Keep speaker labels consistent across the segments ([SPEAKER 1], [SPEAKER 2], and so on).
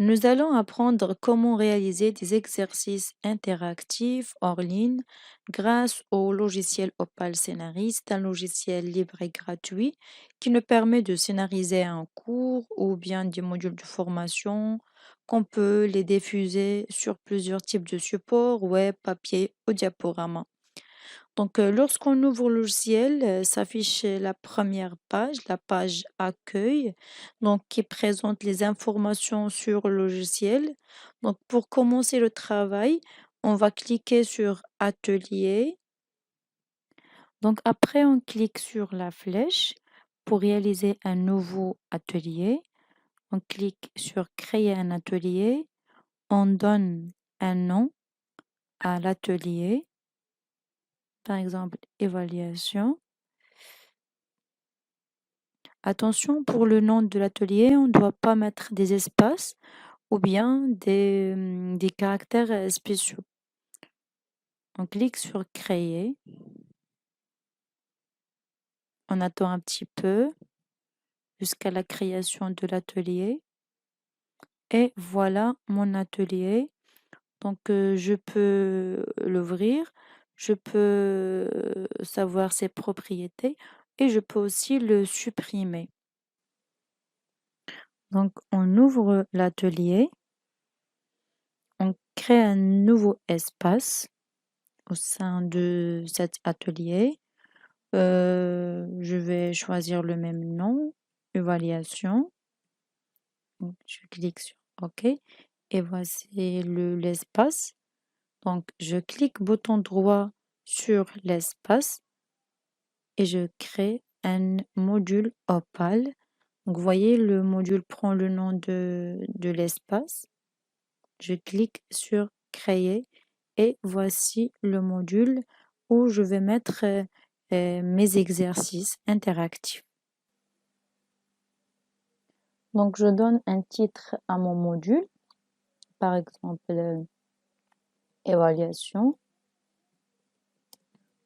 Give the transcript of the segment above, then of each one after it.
[SPEAKER 1] Nous allons apprendre comment réaliser des exercices interactifs hors ligne grâce au logiciel Opal Scénariste, un logiciel libre et gratuit qui nous permet de scénariser un cours ou bien des modules de formation qu'on peut les diffuser sur plusieurs types de supports, web, papier ou diaporama. Donc, lorsqu'on ouvre le logiciel, s'affiche la première page, la page accueil, donc qui présente les informations sur le logiciel. Donc, pour commencer le travail, on va cliquer sur Atelier. Donc, après, on clique sur la flèche pour réaliser un nouveau atelier. On clique sur Créer un atelier. On donne un nom à l'atelier, par exemple, évaluation. Attention, pour le nom de l'atelier, on ne doit pas mettre des espaces ou bien des caractères spéciaux. On clique sur Créer. On attend un petit peu jusqu'à la création de l'atelier. Et voilà mon atelier. Donc, je peux l'ouvrir, je peux savoir ses propriétés et je peux aussi le supprimer. Donc, on ouvre l'atelier. On crée un nouveau espace au sein de cet atelier. Je vais choisir le même nom, évaluation. Donc, je clique sur OK et voici l'espace. Donc, je clique bouton droit sur l'espace et je crée un module Opal. Donc, vous voyez, le module prend le nom de l'espace. Je clique sur Créer et voici le module où je vais mettre mes exercices interactifs. Donc, je donne un titre à mon module, par exemple, évaluation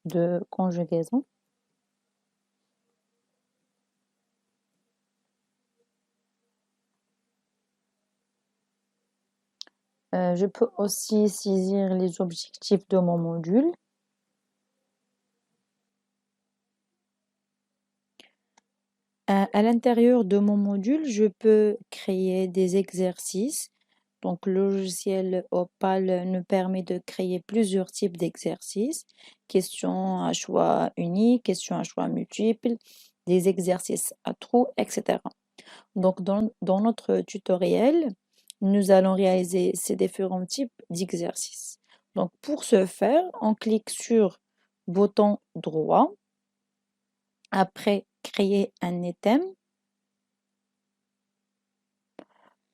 [SPEAKER 1] de conjugaison. Je peux aussi saisir les objectifs de mon module. À l'intérieur de mon module, je peux créer des exercices. Donc, le logiciel Opal nous permet de créer plusieurs types d'exercices. Questions à choix unique, questions à choix multiples, des exercices à trous, etc. Donc, dans notre tutoriel, nous allons réaliser ces différents types d'exercices. Donc, pour ce faire, on clique sur bouton droit. Après, créer un item.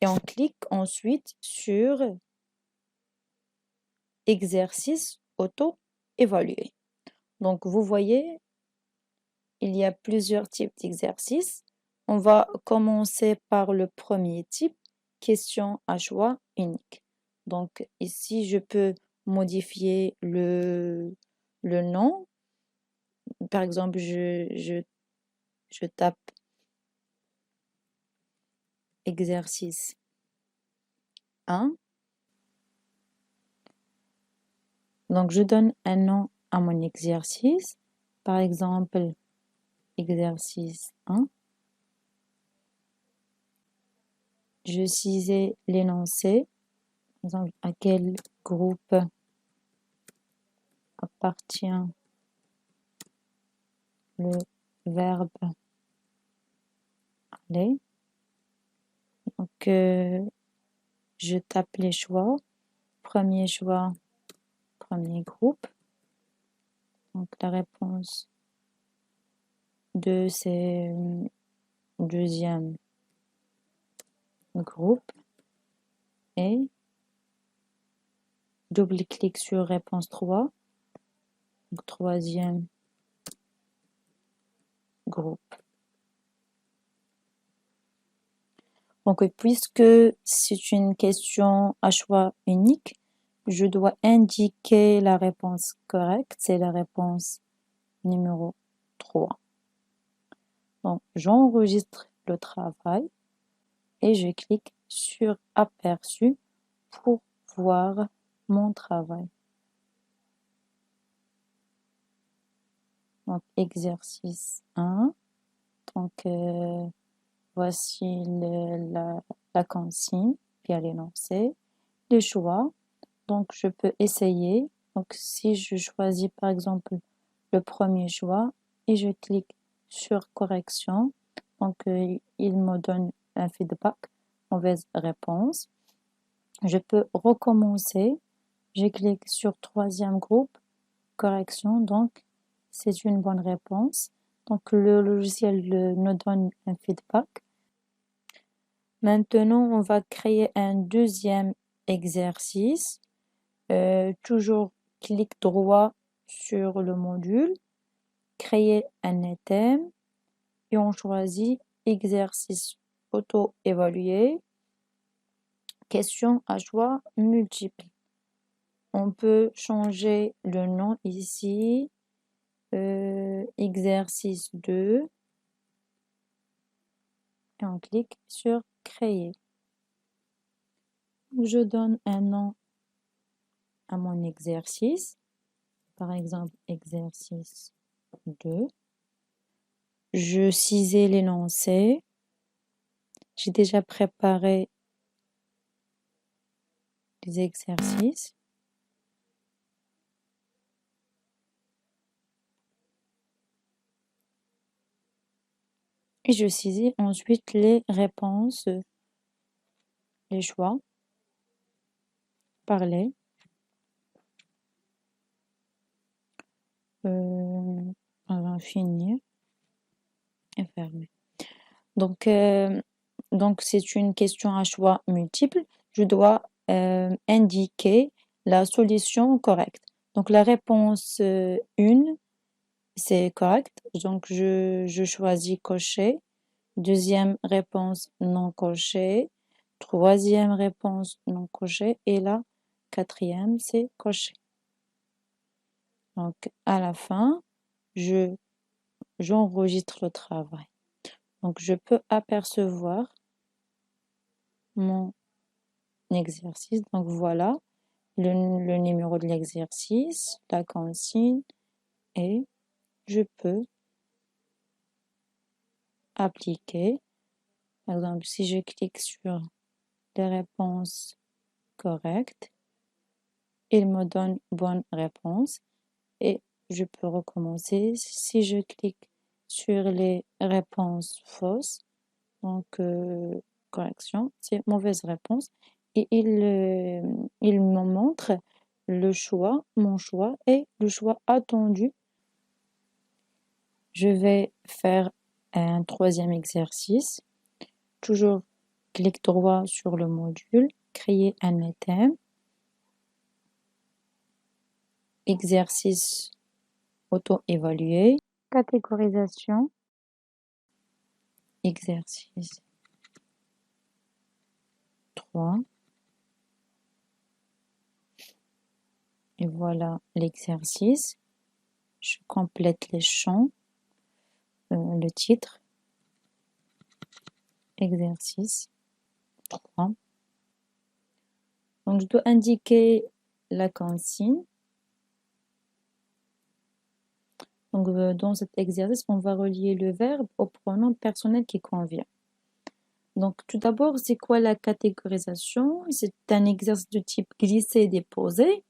[SPEAKER 1] Et on clique ensuite sur exercice auto-évalué. Donc, vous voyez, il y a plusieurs types d'exercices. On va commencer par le premier type, question à choix unique. Donc, ici, je peux modifier le nom. Par exemple, je tape exercice 1. Donc, je donne un nom à mon exercice. Par exemple, exercice 1. Je cisais l'énoncé. Par exemple, à quel groupe appartient le verbe aller. Donc, je tape les choix. Premier choix, premier groupe. Donc, la réponse 2, c'est deuxième groupe. Et double-clic sur réponse 3. Donc, troisième groupe. Donc, puisque c'est une question à choix unique, je dois indiquer la réponse correcte. C'est la réponse numéro 3. Donc, j'enregistre le travail et je clique sur Aperçu pour voir mon travail. Donc, exercice 1. Donc, voici la consigne, bien l'énoncé, les choix. Donc, je peux essayer. Donc, si je choisis par exemple le premier choix et je clique sur correction, donc il me donne un feedback, mauvaise réponse. Je peux recommencer. Je clique sur troisième groupe, correction, donc c'est une bonne réponse. Donc, le logiciel nous donne un feedback. Maintenant, on va créer un deuxième exercice. Toujours clic droit sur le module, créer un item et on choisit exercice auto-évalué, question à choix multiples. On peut changer le nom ici, exercice 2 et on clique sur créer. Je donne un nom à mon exercice, par exemple exercice 2. Je cisais l'énoncé. J'ai déjà préparé les exercices. Et je saisis ensuite les réponses, les choix. Parler. On va finir et fermer. Donc c'est une question à choix multiple. Je dois indiquer la solution correcte. Donc la réponse 1, c'est correct. Donc je choisis cocher. Deuxième réponse non cochée. Troisième réponse non cochée. Et la quatrième, c'est coché. Donc à la fin, j'enregistre le travail. Donc je peux apercevoir mon exercice. Donc voilà le numéro de l'exercice, la consigne et je peux appliquer. Par exemple, si je clique sur les réponses correctes, il me donne bonne réponse et je peux recommencer. Si je clique sur les réponses fausses, donc correction, c'est mauvaise réponse et il me montre le choix, mon choix et le choix attendu. Je vais faire un troisième exercice. Toujours clic droit sur le module, créer un item, exercice auto-évalué, catégorisation, exercice 3. Et voilà l'exercice. Je complète les champs, le titre, exercice 3. Donc, je dois indiquer la consigne. Donc, dans cet exercice, on va relier le verbe au pronom personnel qui convient. Donc, tout d'abord, c'est quoi la catégorisation? C'est un exercice de type glisser-déposer.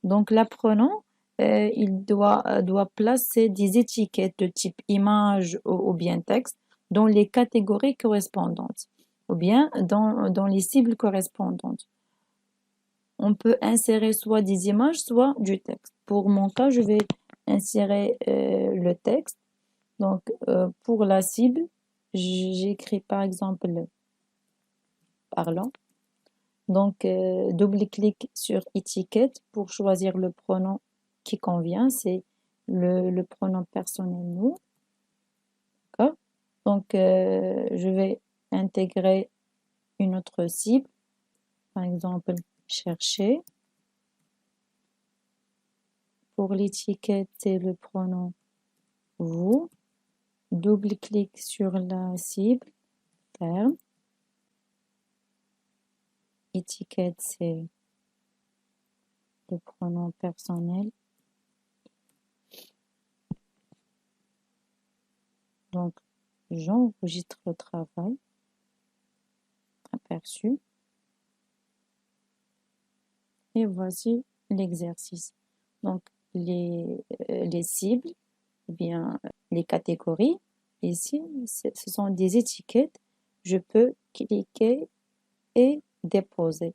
[SPEAKER 1] Donc, l'apprenant, il doit placer des étiquettes de type image ou bien texte dans les catégories correspondantes ou bien dans les cibles correspondantes. On peut insérer soit des images, soit du texte. Pour mon cas, je vais insérer le texte. Donc, pour la cible, j'écris par exemple parlant. Donc, double-clic sur étiquette pour choisir le pronom qui convient. C'est le pronom personnel nous. D'accord? Donc, je vais intégrer une autre cible. Par exemple, chercher. Pour l'étiquette, c'est le pronom vous. Double-clic sur la cible. Ferme. étiquette, c'est le pronom personnel. Donc, j'enregistre le travail aperçu. Et voici l'exercice. Donc, les cibles, ou bien les catégories, ici, ce sont des étiquettes. Je peux cliquer et déposer.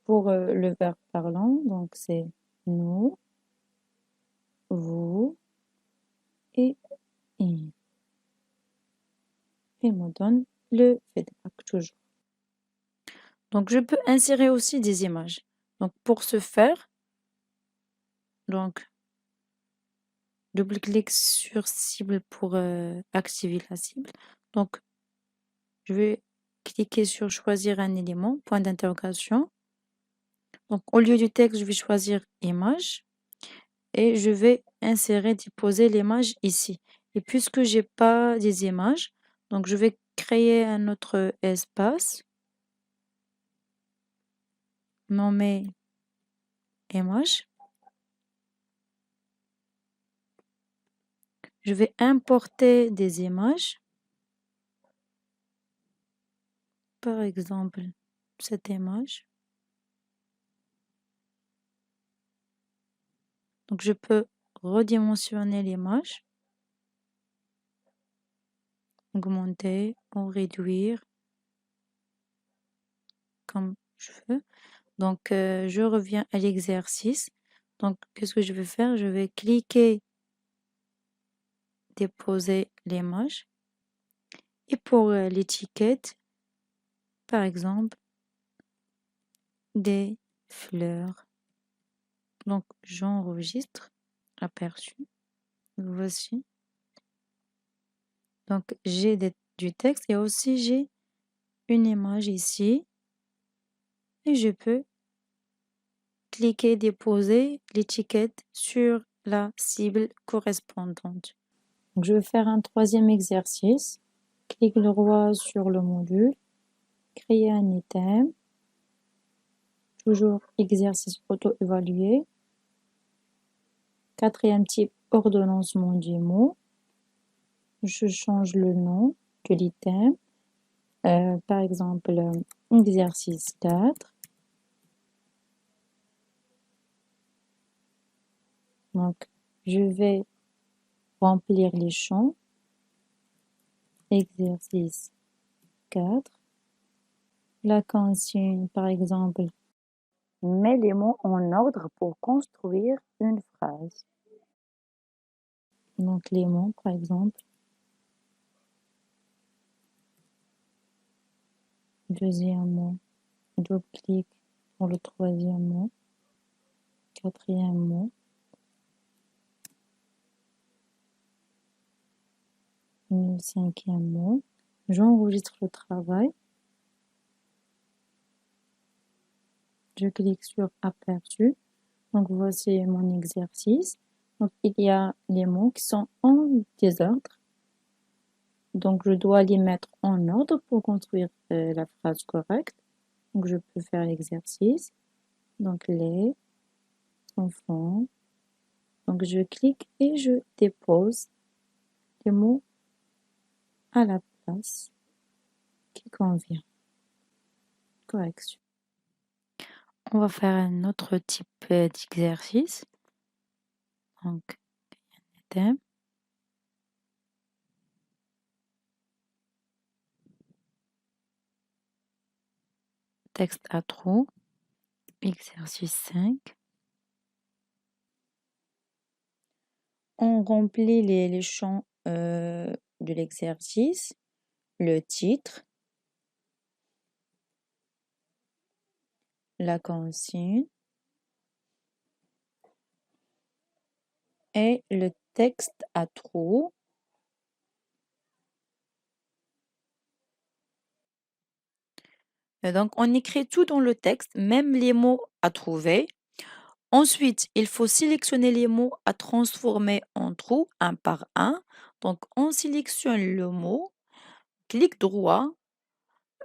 [SPEAKER 1] Pour le verbe parlant, donc c'est nous, vous et il. Il me donne le feedback toujours. Donc, je peux insérer aussi des images. Donc, pour ce faire, donc, double-clic sur cible pour activer la cible. Donc, je vais cliquer sur choisir un élément, point d'interrogation. Donc, au lieu du texte, je vais choisir image et je vais insérer, déposer l'image ici. Et puisque j'ai pas des images, donc je vais créer un autre espace nommé image. Je vais importer des images. Par exemple, cette image. Donc, je peux redimensionner l'image, augmenter ou réduire comme je veux. Donc, je reviens à l'exercice. Donc, qu'est-ce que je vais faire? Je vais cliquer, déposer l'image. Et pour l'étiquette, par exemple, des fleurs. Donc, j'enregistre, aperçu. Voici. Donc, j'ai du texte et aussi j'ai une image ici. Et je peux cliquer, déposer l'étiquette sur la cible correspondante. Donc, je vais faire un troisième exercice. Clique droit sur le module, créer un item, toujours exercice auto-évalué. Quatrième type, ordonnancement du mot. Je change le nom de l'item. Par exemple, exercice 4. Donc, je vais remplir les champs. Exercice 4. La consigne, par exemple, mets les mots en ordre pour construire une phrase. Donc, les mots, par exemple, deuxième mot, double-clic pour le troisième mot, quatrième mot, le cinquième mot. J'enregistre le travail. Je clique sur aperçu. Donc, voici mon exercice. Donc, il y a les mots qui sont en désordre. Donc, je dois les mettre en ordre pour construire la phrase correcte. Donc, je peux faire l'exercice. Donc, les enfants. Donc, je clique et je dépose les mots à la place qui convient. Correction. On va faire un autre type d'exercice. Donc, item. Texte à trous. Exercice 5. On remplit les champs de l'exercice, le titre, la consigne et le texte à trous. Et donc, on écrit tout dans le texte, même les mots à trouver. Ensuite, il faut sélectionner les mots à transformer en trous un par un. Donc, on sélectionne le mot, clic droit,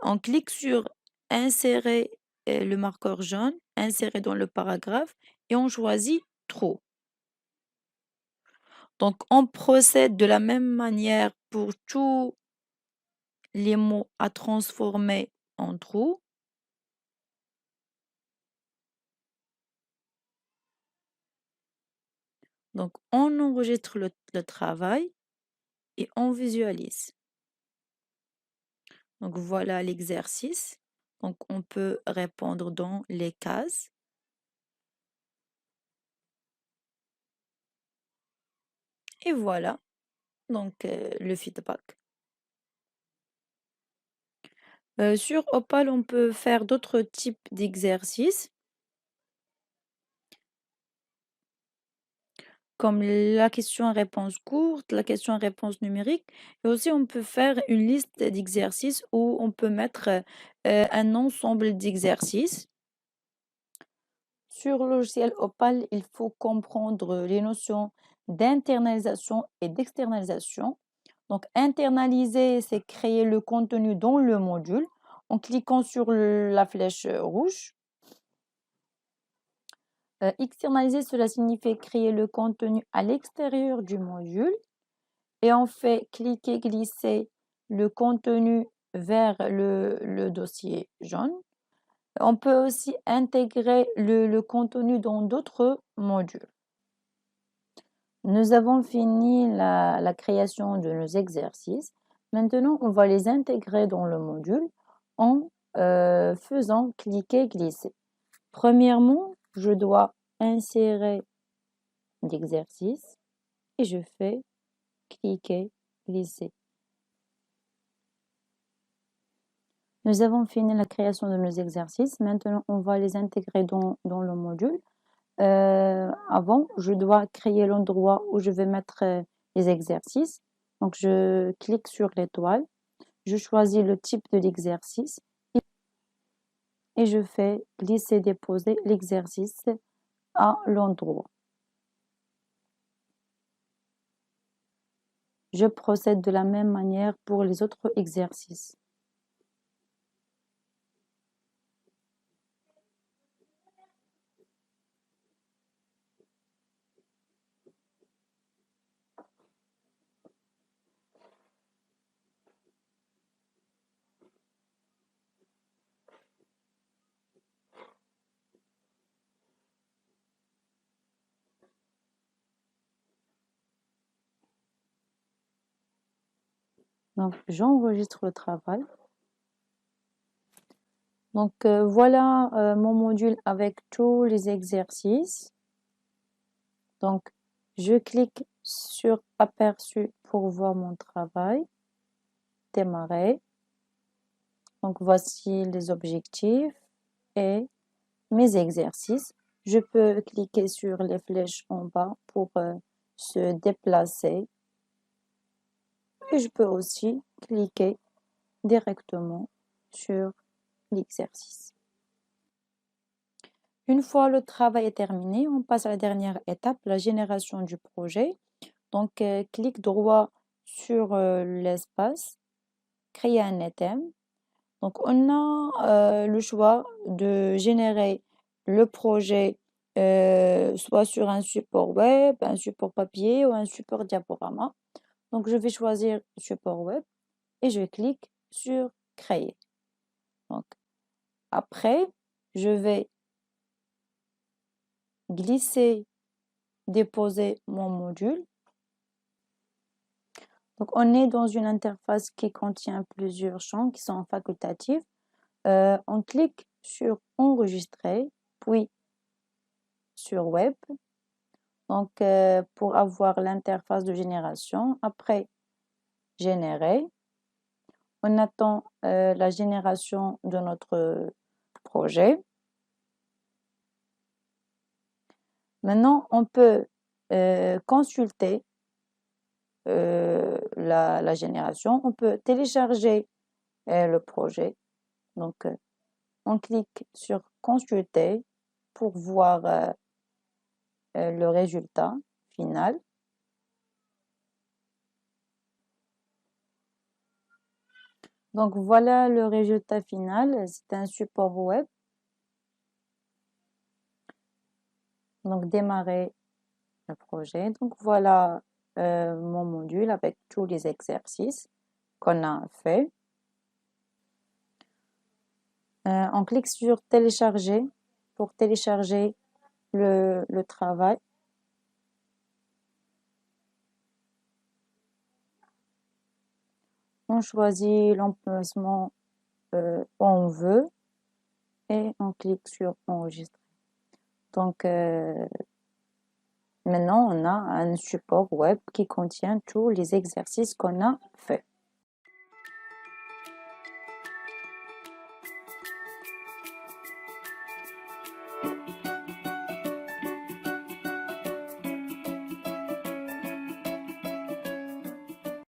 [SPEAKER 1] on clique sur insérer le marqueur jaune, insérer dans le paragraphe et on choisit True. Donc, on procède de la même manière pour tous les mots à transformer en True. Donc, on enregistre le travail et on visualise. Donc, voilà l'exercice. Donc, on peut répondre dans les cases. Et voilà, donc le feedback. Sur Opal, on peut faire d'autres types d'exercices, comme la question à réponse courte, la question à réponse numérique. Et aussi, on peut faire une liste d'exercices où on peut mettre un ensemble d'exercices. Sur le logiciel Opal, il faut comprendre les notions d'internalisation et d'externalisation. Donc, internaliser, c'est créer le contenu dans le module en cliquant sur la flèche rouge. Externaliser, cela signifie créer le contenu à l'extérieur du module. Et on fait cliquer, glisser le contenu vers le dossier jaune. On peut aussi intégrer le contenu dans d'autres modules. Nous avons fini la création de nos exercices. Maintenant, on va les intégrer dans le module en faisant cliquer, glisser. Premièrement, je dois insérer l'exercice et je fais cliquer, glisser. Nous avons fini la création de nos exercices. Maintenant, on va les intégrer dans le module. Avant, je dois créer l'endroit où je vais mettre les exercices. Donc, je clique sur l'étoile, je choisis le type de l'exercice et je fais glisser, déposer l'exercice à l'endroit. Je procède de la même manière pour les autres exercices. Donc, j'enregistre le travail. Donc, voilà mon module avec tous les exercices. Donc, je clique sur Aperçu pour voir mon travail. Démarrer. Donc, voici les objectifs et mes exercices. Je peux cliquer sur les flèches en bas pour se déplacer. Et je peux aussi cliquer directement sur l'exercice. Une fois le travail est terminé, on passe à la dernière étape, la génération du projet. Donc, clique droit sur l'espace, créer un item. Donc, on a le choix de générer le projet soit sur un support web, un support papier ou un support diaporama. Donc, je vais choisir support web et je clique sur créer. Donc, après, je vais glisser, déposer mon module. Donc, on est dans une interface qui contient plusieurs champs qui sont facultatifs. On clique sur enregistrer, puis sur web. Donc, pour avoir l'interface de génération, après générer, on attend la génération de notre projet. Maintenant, on peut consulter la génération. On peut télécharger le projet. Donc, on clique sur consulter pour voir le résultat final. Donc, voilà le résultat final. C'est un support web. Donc, démarrer le projet. Donc, voilà mon module avec tous les exercices qu'on a fait. On clique sur télécharger pour télécharger le travail. On choisit l'emplacement où on veut et on clique sur enregistrer. Donc, maintenant, on a un support web qui contient tous les exercices qu'on a fait.